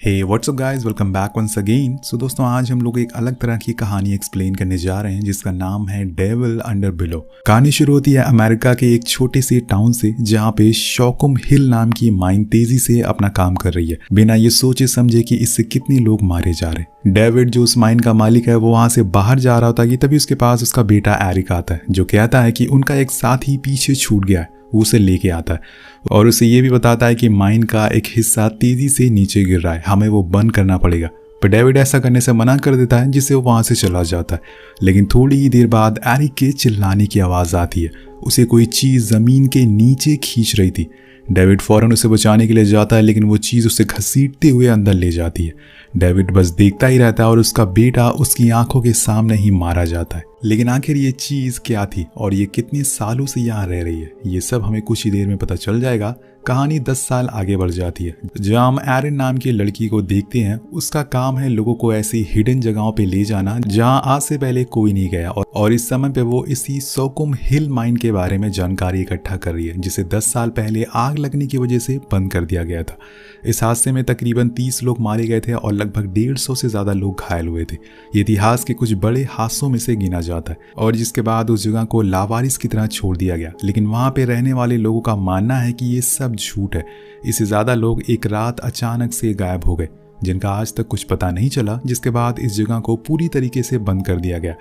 हे what's up guys, welcome back once again. So दोस्तों, आज हम लोग एक अलग तरह की कहानी एक्सप्लेन करने जा रहे हैं जिसका नाम है डेविल अंडर बिलो। कहानी शुरू होती है अमेरिका के एक छोटे से टाउन से जहाँ पे शॉकुम हिल नाम की माइन तेजी से अपना काम कर रही है, बिना ये सोचे समझे कि इससे कितने लोग मारे जा रहे हैं। डेविड जो उस माइन का मालिक है वो वहां से बाहर जा रहा होता है कि तभी उसके पास उसका बेटा एरिक आता है, जो कहता है कि उनका एक साथी पीछे छूट गया है। वो उसे लेके आता है और उसे ये भी बताता है कि माइन का एक हिस्सा तेजी से नीचे गिर रहा है, हमें वो बंद करना पड़ेगा। पर डेविड ऐसा करने से मना कर देता है, जिससे वो वहां से चला जाता है। लेकिन थोड़ी ही देर बाद एरिक के चिल्लाने की आवाज़ आती है। उसे कोई चीज़ ज़मीन के नीचे खींच रही थी। डेविड फौरन उसे बचाने के लिए जाता है, लेकिन वो चीज़ उसे घसीटते हुए अंदर ले जाती है। डेविड बस देखता ही रहता है और उसका बेटा उसकी आंखों के सामने ही मारा जाता है। लेकिन आखिर ये चीज़ क्या थी और ये कितने सालों से यहाँ रह रही है, ये सब हमें कुछ ही देर में पता चल जाएगा। कहानी 10 साल आगे बढ़ जाती है, जहाँ हम एरिन नाम की लड़की को देखते हैं। उसका काम है लोगों को ऐसी हिडन जगहों पे ले जाना जहाँ आज से पहले कोई नहीं गया, और इस समय पे वो इसी शॉकुम हिल माइन के बारे में जानकारी इकट्ठा कर रही है, जिसे 10 साल पहले आग लगने की वजह से बंद कर दिया गया था। इस हादसे में तकरीबन 30 लोग मारे गए थे और लगभग 150 से ज़्यादा लोग घायल हुए थे। ये इतिहास के कुछ बड़े हादसों में से गिना जाता है, और जिसके बाद उस जगह को लावारिस की तरह छोड़ दिया गया। लेकिन वहाँ पे रहने वाले लोगों का मानना है कि ये सब झूठ है। इससे ज़्यादा लोग एक रात अचानक से गायब हो गए, जिनका आज तक कुछ पता नहीं चला, जिसके बाद इस जगह को पूरी तरीके से बंद कर दिया गया।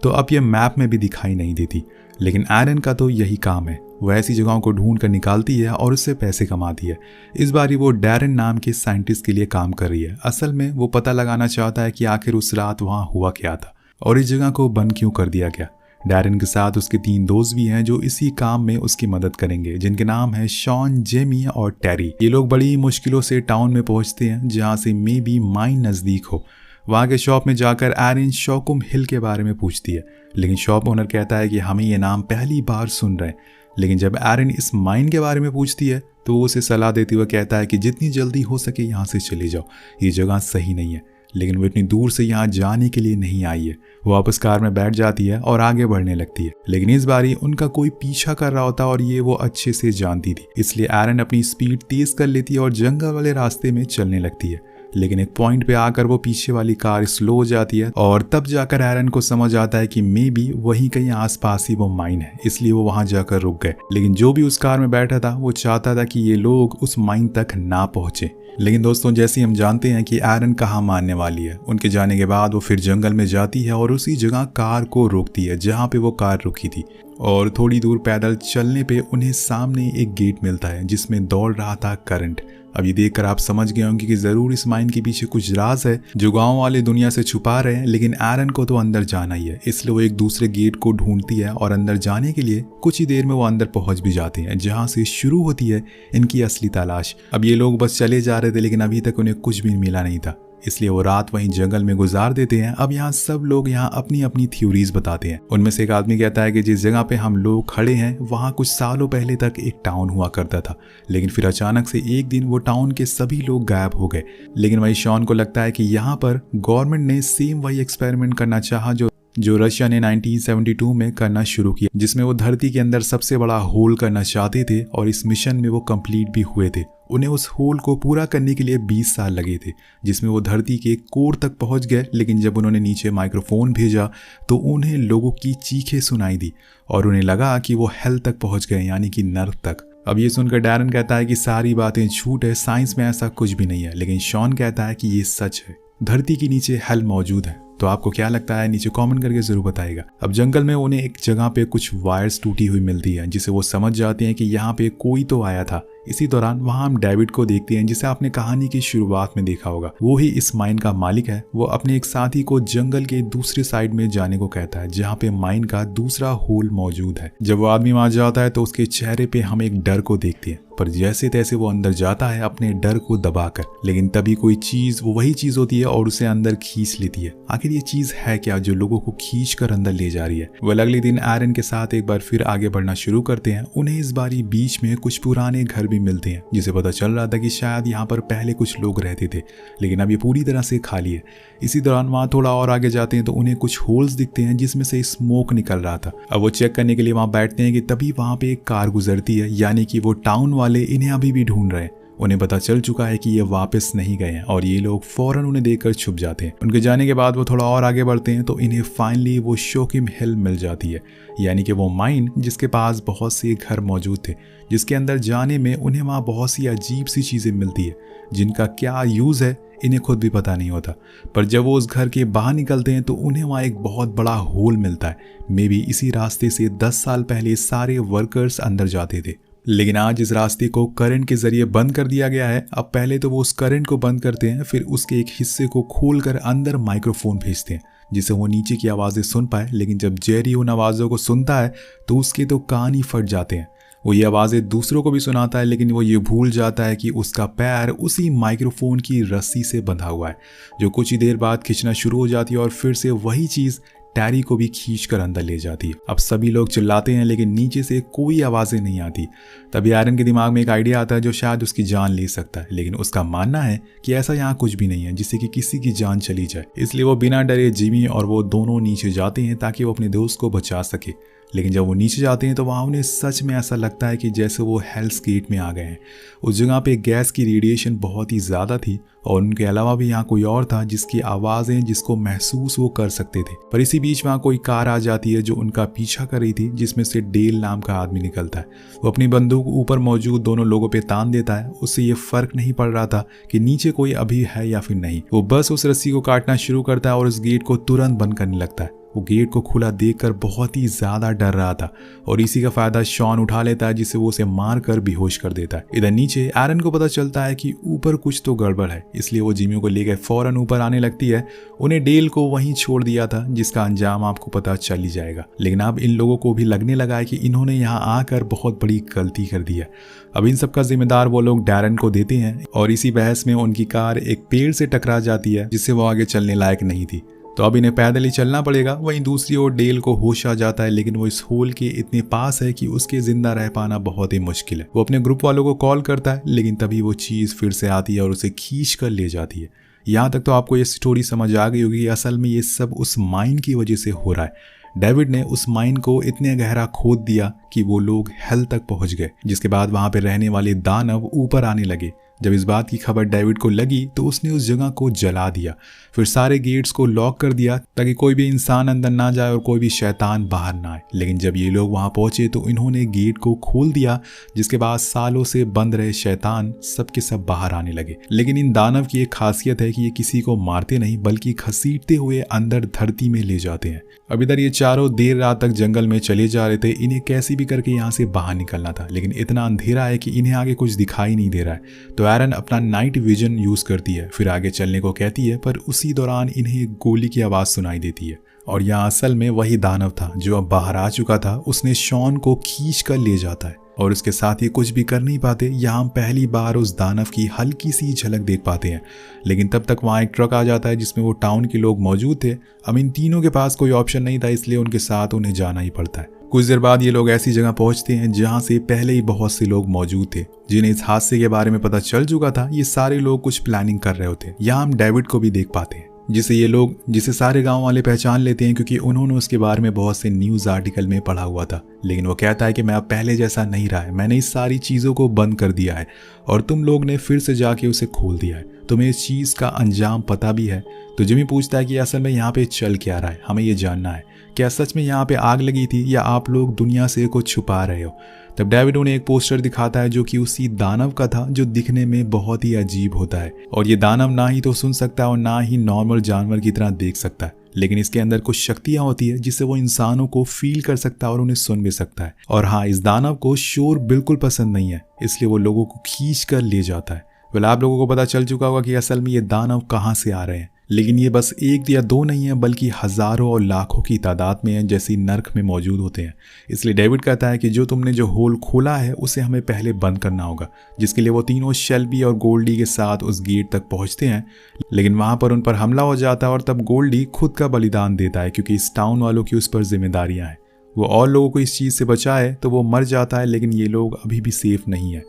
तो अब ये मैप में भी दिखाई नहीं देती। लेकिन एरन का तो यही काम है, वो ऐसी जगहों को ढूंढ कर निकालती है और उससे पैसे कमाती है। इस बारी वो डैरन नाम के साइंटिस्ट के लिए काम कर रही है। असल में वो पता लगाना चाहता है कि आखिर उस रात वहाँ हुआ क्या था और इस जगह को बंद क्यों कर दिया गया। डैरन के साथ उसके 3 दोस्त भी हैं जो इसी काम में उसकी मदद करेंगे, जिनके नाम है शॉन, जेमी और टेरी। ये लोग बड़ी मुश्किलों से टाउन में पहुंचते हैं, जहां से मे बी माइन नज़दीक हो। वहां के शॉप में जाकर एरिन शॉकुम हिल के बारे में पूछती है, लेकिन शॉप ओनर कहता है कि हमें ये नाम पहली बार सुन रहे हैं। लेकिन जब एरिन इस माइन के बारे में पूछती है तो वो उसे सलाह देते हुए कहता है कि जितनी जल्दी हो सके यहाँ से चले जाओ, ये जगह सही नहीं है। लेकिन वो इतनी दूर से यहाँ जाने के लिए नहीं आई है। वो वापस कार में बैठ जाती है और आगे बढ़ने लगती है। लेकिन इस बारी उनका कोई पीछा कर रहा होता और ये वो अच्छे से जानती थी, इसलिए एरन अपनी स्पीड तेज कर लेती है और जंगल वाले रास्ते में चलने लगती है। लेकिन एक पॉइंट पे आकर वो पीछे वाली कार स्लो हो जाती है और तब जाकर एरन को समझ आता है कि मे बी वहीं कहीं आसपास ही वो माइन है, इसलिए वो वहां जाकर रुक गए। लेकिन जो भी उस कार में बैठा था वो चाहता था कि ये लोग उस माइन तक ना पहुंचे। लेकिन दोस्तों, जैसे हम जानते हैं कि एरन कहाँ मानने वाली है। उनके जाने के बाद वो फिर जंगल में जाती है और उसी जगह कार को रोकती है जहाँ पे वो कार रुकी थी। और थोड़ी दूर पैदल चलने पे उन्हें सामने एक गेट मिलता है जिसमें दौड़ रहा था करंट। अब ये देखकर आप समझ गए होंगे कि जरूर इस माइन के पीछे कुछ राज है जो गांव वाले दुनिया से छुपा रहे हैं। लेकिन एरन को तो अंदर जाना ही है, इसलिए वो एक दूसरे गेट को ढूंढती है और अंदर जाने के लिए कुछ ही देर में वो अंदर पहुंच भी जाते हैं, जहां से शुरू होती है इनकी असली तलाश। अब ये लोग बस चले जा रहे थे, लेकिन अभी तक उन्हें कुछ भी मिला नहीं था, इसलिए वो रात वहीं जंगल में गुजार देते हैं। अब यहाँ सब लोग यहाँ अपनी अपनी थ्योरीज बताते हैं। उनमें से एक आदमी कहता है कि जिस जगह पे हम लोग खड़े हैं वहाँ कुछ सालों पहले तक एक टाउन हुआ करता था, लेकिन फिर अचानक से एक दिन वो टाउन के सभी लोग गायब हो गए। लेकिन वही शॉन को लगता है कि यहाँ पर गवर्नमेंट ने सेम वही एक्सपेरिमेंट करना चाहा जो रशिया ने 1972 में करना शुरू किया, जिसमें वो धरती के अंदर सबसे बड़ा होल करना चाहते थे, और इस मिशन में वो कंप्लीट भी हुए थे। उन्हें उस होल को पूरा करने के लिए 20 साल लगे थे, जिसमें वो धरती के कोर तक पहुंच गए। लेकिन जब उन्होंने नीचे माइक्रोफोन भेजा तो उन्हें लोगों की चीखें सुनाई दी और उन्हें लगा कि वो हेल तक पहुंच गए, यानी कि नर्क तक। अब ये सुनकर डैरन कहता है कि सारी बातें झूठ है, साइंस में ऐसा कुछ भी नहीं है। लेकिन शॉन कहता है कि ये सच है, धरती के नीचे हेल मौजूद है। तो आपको क्या लगता है, नीचे कमेंट करके जरूर बताइएगा। अब जंगल में उन्हें एक जगह पे कुछ वायर्स टूटी हुई मिलती है, जिसे वो समझ जाते हैं कि यहाँ पे कोई तो आया था। इसी दौरान वहां हम डेविड को देखते हैं, जिसे आपने कहानी की शुरुआत में देखा होगा। वो ही इस माइन का मालिक है। वो अपने एक साथी को जंगल के दूसरे साइड में जाने को कहता है, जहाँ पे माइन का दूसरा होल मौजूद है। जब वो आदमी वहां जाता है तो उसके चेहरे पे हम एक डर को देखते हैं, पर जैसे तैसे वो अंदर जाता है अपने डर को दबाकर। लेकिन तभी कोई चीज, वो वही चीज होती है और उसे अंदर खींच लेती है। आखिर ये चीज है क्या जो लोगों को खींच कर अंदर ले जा रही है। वह अगले दिन एरन के साथ एक बार फिर आगे बढ़ना शुरू करते हैं। उन्हें इस बारी बीच में कुछ पुराने घर भी मिलते हैं, जिसे पता चल रहा था कि शायद यहाँ पर पहले कुछ लोग रहते थे, लेकिन अब ये पूरी तरह से खाली है। इसी दौरान वहाँ थोड़ा और आगे जाते हैं तो उन्हें कुछ होल्स दिखते हैं जिसमें से स्मोक निकल रहा था। अब वो चेक करने के लिए वहाँ बैठते हैं कि तभी वहाँ पे एक कार गुजरती है, यानी कि वो टाउन वाले इन्हें अभी भी ढूंढ रहे हैं। उन्हें पता चल चुका है कि ये वापस नहीं गए हैं और ये लोग फौरन उन्हें देखकर छुप जाते हैं। उनके जाने के बाद वो थोड़ा और आगे बढ़ते हैं तो इन्हें फाइनली वो शोकिम हिल मिल जाती है, यानी कि वो माइन जिसके पास बहुत से घर मौजूद थे, जिसके अंदर जाने में उन्हें वहाँ बहुत सी अजीब सी चीज़ें मिलती है जिनका क्या यूज़ है इन्हें खुद भी पता नहीं होता। पर जब वो उस घर के बाहर निकलते हैं तो उन्हें वहाँ एक बहुत बड़ा होल मिलता है। मे बी इसी रास्ते से 10 साल पहले सारे वर्कर्स अंदर जाते थे, लेकिन आज इस रास्ते को करंट के जरिए बंद कर दिया गया है। अब पहले तो वो उस करंट को बंद करते हैं, फिर उसके एक हिस्से को खोलकर अंदर माइक्रोफोन भेजते हैं जिससे वो नीचे की आवाज़ें सुन पाए। लेकिन जब जेरी उन आवाज़ों को सुनता है तो उसके तो कान ही फट जाते हैं। वो ये आवाज़ें दूसरों को भी सुनाता है, लेकिन वो ये भूल जाता है कि उसका पैर उसी माइक्रोफोन की रस्सी से बंधा हुआ है जो कुछ ही देर बाद खींचना शुरू हो जाती है और फिर से वही चीज़ टैरी को भी खींच कर अंदर ले जाती है। अब सभी लोग चिल्लाते हैं लेकिन नीचे से कोई आवाज़ें नहीं आती। तभी एरन के दिमाग में एक आइडिया आता है जो शायद उसकी जान ले सकता है, लेकिन उसका मानना है कि ऐसा यहाँ कुछ भी नहीं है जिससे कि किसी की जान चली जाए। इसलिए वो बिना डरे जिमी और वो दोनों नीचे जाते हैं ताकि वो अपने दोस्त को बचा सके। लेकिन जब वो नीचे जाते हैं तो वहाँ उन्हें सच में ऐसा लगता है कि जैसे वो हेल्स गेट में आ गए हैं। उस जगह पे गैस की रेडिएशन बहुत ही ज़्यादा थी और उनके अलावा भी यहाँ कोई और था जिसकी आवाज़ें जिसको महसूस वो कर सकते थे। पर इसी बीच वहाँ कोई कार आ जाती है जो उनका पीछा कर रही थी, जिसमें से डेल नाम का आदमी निकलता है। वो अपनी बंदूक ऊपर मौजूद दोनों लोगों पे तान देता है। उससे ये फर्क नहीं पड़ रहा था कि नीचे कोई अभी है या फिर नहीं। वो बस उस रस्सी को काटना शुरू करता है और उस गेट को तुरंत बंद करने लगता है। वो गेट को खुला देखकर बहुत ही ज्यादा डर रहा था और इसी का फायदा शॉन उठा लेता है जिससे वो उसे मार कर बेहोश कर देता है। इधर नीचे एरन को पता चलता है कि ऊपर कुछ तो गड़बड़ है, इसलिए वो जिमी को लेकर फौरन ऊपर आने लगती है। उन्हें डेल को वहीं छोड़ दिया था जिसका अंजाम आपको पता चल ही जाएगा, लेकिन अब इन लोगों को भी लगने लगा है कि इन्होंने यहाँ आकर बहुत बड़ी गलती कर दी है। अब इन सब का जिम्मेदार वो लोग डैरन को देते हैं और इसी बहस में उनकी कार एक पेड़ से टकरा जाती है जिससे वो आगे चलने लायक नहीं थी। तो अब इन्हें पैदल ही चलना पड़ेगा। वहीं दूसरी ओर डेल को होश आ जाता है, लेकिन वो इस होल के इतने पास है कि उसके जिंदा रह पाना बहुत ही मुश्किल है। वो अपने ग्रुप वालों को कॉल करता है, लेकिन तभी वो चीज़ फिर से आती है और उसे खींच कर ले जाती है। यहाँ तक तो आपको ये स्टोरी समझ आ गई होगी। असल में ये सब उस माइन की वजह से हो रहा है। डेविड ने उस माइन को इतने गहरा खोद दिया कि वो लोग हेल तक पहुंच गए, जिसके बाद वहां पे रहने वाले दानव ऊपर आने लगे। जब इस बात की खबर डेविड को लगी तो उसने उस जगह को जला दिया, फिर सारे गेट्स को लॉक कर दिया ताकि कोई भी इंसान अंदर ना जाए और कोई भी शैतान बाहर ना आए। लेकिन जब ये लोग वहां पहुंचे तो इन्होंने गेट को खोल दिया, जिसके बाद सालों से बंद रहे शैतान सब के सब बाहर आने लगे। लेकिन इन दानव की एक खासियत है कि ये किसी को मारते नहीं बल्कि घसीटते हुए अंदर धरती में ले जाते हैं। अब इधर ये चारों देर रात तक जंगल में चले जा रहे थे। इन्हें कैसे भी करके यहाँ से बाहर निकलना था, लेकिन इतना अंधेरा है कि इन्हें आगे कुछ दिखाई नहीं दे रहा है। तो एरन अपना नाइट विजन यूज करती है, फिर आगे चलने को कहती है, पर उसी दौरान इन्हें एक गोली की आवाज सुनाई देती है और यहाँ असल में वही दानव था जो अब बाहर आ चुका था। उसने शॉन को खींच कर ले जाता है और उसके साथ ही कुछ भी कर नहीं पाते। यहाँ हम पहली बार उस दानव की हल्की सी झलक देख पाते हैं, लेकिन तब तक वहाँ एक ट्रक आ जाता है जिसमें वो टाउन के लोग मौजूद थे। अब इन तीनों के पास कोई ऑप्शन नहीं था, इसलिए उनके साथ उन्हें जाना ही पड़ता है। कुछ देर बाद ये लोग ऐसी जगह पहुंचते हैं जहां से पहले ही बहुत से लोग मौजूद थे जिन्हें इस हादसे के बारे में पता चल चुका था। ये सारे लोग कुछ प्लानिंग कर रहे होते हैं। यहाँ हम डेविड को भी देख पाते हैं जिसे सारे गांव वाले पहचान लेते हैं क्योंकि उन्होंने उसके बारे में बहुत से न्यूज़ आर्टिकल में पढ़ा हुआ था। लेकिन वो कहता है कि मैं अब पहले जैसा नहीं रहा है, मैंने इस सारी चीज़ों को बंद कर दिया है और तुम लोग ने फिर से जाके उसे खोल दिया है। तुम्हें इस चीज़ का अंजाम पता भी है। तो जिमी पूछता है कि असल में यहाँ पे चल क्या रहा है, हमें ये जानना है। क्या सच में यहाँ पे आग लगी थी या आप लोग दुनिया से कुछ छुपा रहे हो? तब डेविड उन्हें एक पोस्टर दिखाता है जो कि उसी दानव का था जो दिखने में बहुत ही अजीब होता है। और ये दानव ना ही तो सुन सकता है और ना ही नॉर्मल जानवर की तरह देख सकता है, लेकिन इसके अंदर कुछ शक्तियां होती है जिससे वो इंसानों को फील कर सकता है और उन्हें सुन भी सकता है। और हाँ, इस दानव को शोर बिल्कुल पसंद नहीं है, इसलिए वो लोगों को खींच कर ले जाता है। आप लोगों को पता चल चुका होगा कि असल में ये दानव कहाँ से आ रहे हैं, लेकिन ये बस एक या दो नहीं है बल्कि हजारों और लाखों की तादाद में है, जैसी नर्क में मौजूद होते हैं। इसलिए डेविड कहता है कि तुमने जो होल खोला है उसे हमें पहले बंद करना होगा, जिसके लिए वो तीनों शेल्बी और गोल्डी के साथ उस गेट तक पहुंचते हैं। लेकिन वहां पर उन पर हमला हो जाता है और तब गोल्डी खुद का बलिदान देता है क्योंकि इस टाउन वालों की उस पर जिम्मेदारियां हैं। वो और लोगों को इस चीज़ से बचाए तो वो मर जाता है, लेकिन ये लोग अभी भी सेफ नहीं है।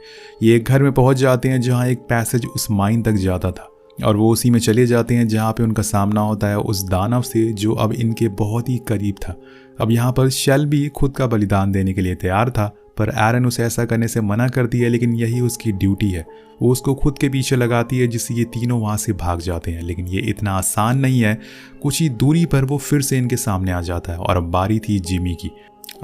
ये एक घर में पहुंच जाते हैं जहाँ एक पैसेज उस माइन तक जाता था और वो उसी में चले जाते हैं जहाँ पे उनका सामना होता है उस दानव से जो अब इनके बहुत ही करीब था। अब यहाँ पर शेल्बी खुद का बलिदान देने के लिए तैयार था, पर एरन उसे ऐसा करने से मना करती है, लेकिन यही उसकी ड्यूटी है। वो उसको खुद के पीछे लगाती है, जिससे ये तीनों वहाँ से भाग जाते हैं। लेकिन ये इतना आसान नहीं है। कुछ ही दूरी पर वो फिर से इनके सामने आ जाता है और अब बारी थी जिमी की।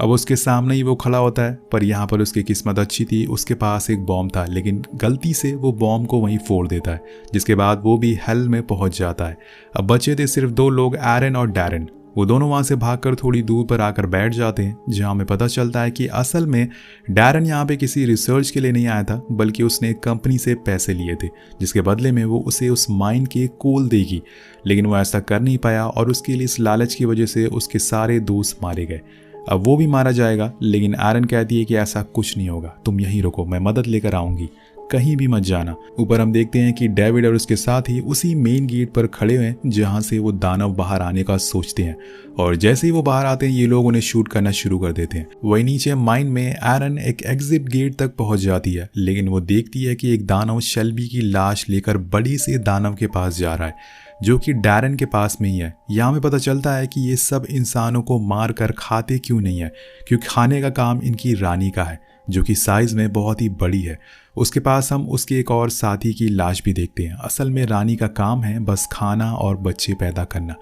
अब उसके सामने ही वो खड़ा होता है, पर यहाँ पर उसकी किस्मत अच्छी थी, उसके पास एक बॉम्ब था, लेकिन गलती से वो बॉम्ब को वहीं फोड़ देता है, जिसके बाद वो भी हेल में पहुंच जाता है। अब बचे थे सिर्फ 2 लोग, एरन और डैरेन। वो दोनों वहाँ से भागकर थोड़ी दूर पर आकर बैठ जाते हैं, जहाँ हमें पता चलता है कि असल में डैरेन यहाँ पे किसी रिसर्च के लिए नहीं आया था, बल्कि उसने एक कंपनी से पैसे लिए थे, जिसके बदले में वो उसे उस माइन के कोल देगी। लेकिन वो ऐसा कर नहीं पाया और उसके लिए इस लालच की वजह से उसके सारे दोस्त मारे गए। अब वो भी मारा जाएगा, लेकिन एरन कहती है कि ऐसा कुछ नहीं होगा, तुम यहीं रुको, मैं मदद लेकर आऊंगी, कहीं भी मत जाना। ऊपर हम देखते हैं कि डेविड और उसके साथी उसी मेन गेट पर खड़े हैं, जहां से वो दानव बाहर आने का सोचते हैं, और जैसे ही वो बाहर आते हैं ये लोग उन्हें शूट करना शुरू कर देते हैं। वही नीचे माइन में एरन एक एग्जिट गेट तक पहुंच जाती है, लेकिन वो देखती है कि एक दानव शेल्बी की लाश लेकर बड़ी से दानव के पास जा रहा है, जो कि डैरेन के पास में ही है। यहाँ में पता चलता है कि ये सब इंसानों को मार कर खाते क्यों नहीं है, क्योंकि खाने का काम इनकी रानी का है, जो कि साइज में बहुत ही बड़ी है। उसके पास हम उसके एक और साथी की लाश भी देखते हैं। असल में रानी का काम है बस खाना और बच्चे पैदा करना,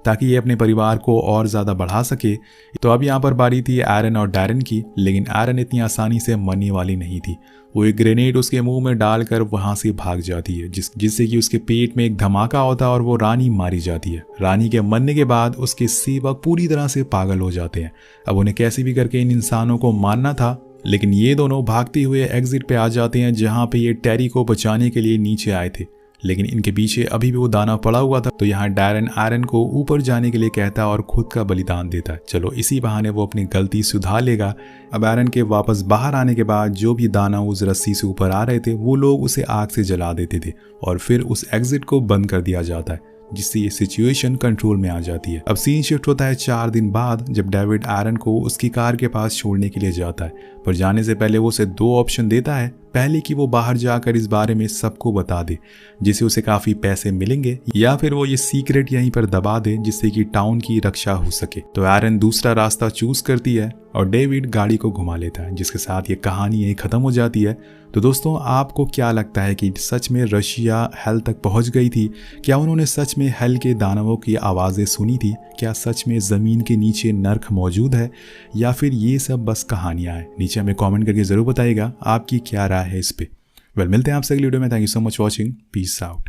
ताकि ये अपने परिवार को और ज़्यादा बढ़ा सके। तो अब यहाँ पर बारी थी एरन और डैरेन की, लेकिन एरन इतनी आसानी से मरने वाली नहीं थी। वो एक ग्रेनेड उसके मुंह में डालकर वहाँ से भाग जाती है, जिससे कि उसके पेट में एक धमाका होता है और वो रानी मारी जाती है। रानी के मरने के बाद उसके सेवक पूरी तरह से पागल हो जाते हैं। अब उन्हें कैसे भी करके इन इंसानों को मारना था, लेकिन ये दोनों भागते हुए एग्जिट पे आ जाते हैं, जहाँ पे ये टेरी को बचाने के लिए नीचे आए थे। लेकिन इनके पीछे अभी भी वो दाना पड़ा हुआ था, तो यहाँ डैरेन एरन को ऊपर जाने के लिए कहता है और खुद का बलिदान देता है। चलो इसी बहाने वो अपनी गलती सुधार लेगा। अब एरन के वापस बाहर आने के बाद जो भी दाना उस रस्सी से ऊपर आ रहे थे, वो लोग उसे आग से जला देते थे और फिर उस एग्जिट को बंद कर दिया जाता है, जिससे ये सिचुएशन कंट्रोल में आ जाती है। अब सीन शिफ्ट होता है 4 दिन बाद, जब डेविड एरन को उसकी कार के पास छोड़ने के लिए जाता है, पर जाने से पहले वो उसे 2 ऑप्शन देता है। पहले कि वो बाहर जाकर इस बारे में सबको बता दे, जिससे उसे काफी पैसे मिलेंगे, या फिर वो ये सीक्रेट यहीं पर दबा दे, जिससे कि टाउन की रक्षा हो सके। तो एरन दूसरा रास्ता चूज करती है और डेविड गाड़ी को घुमा लेता है, जिसके साथ ये कहानी यहीं खत्म हो जाती है। तो दोस्तों, आपको क्या लगता है कि सच में रशिया हेल तक पहुंच गई थी? क्या उन्होंने सच में हेल के दानवों की आवाज़ें सुनी थी? क्या सच में ज़मीन के नीचे नर्क मौजूद है, या फिर ये सब बस कहानियाँ हैं? नीचे हमें कमेंट करके ज़रूर बताइएगा आपकी क्या राय है इस पे। मिलते हैं आपसे अगली वीडियो में। Thank you so much watching. Peace out.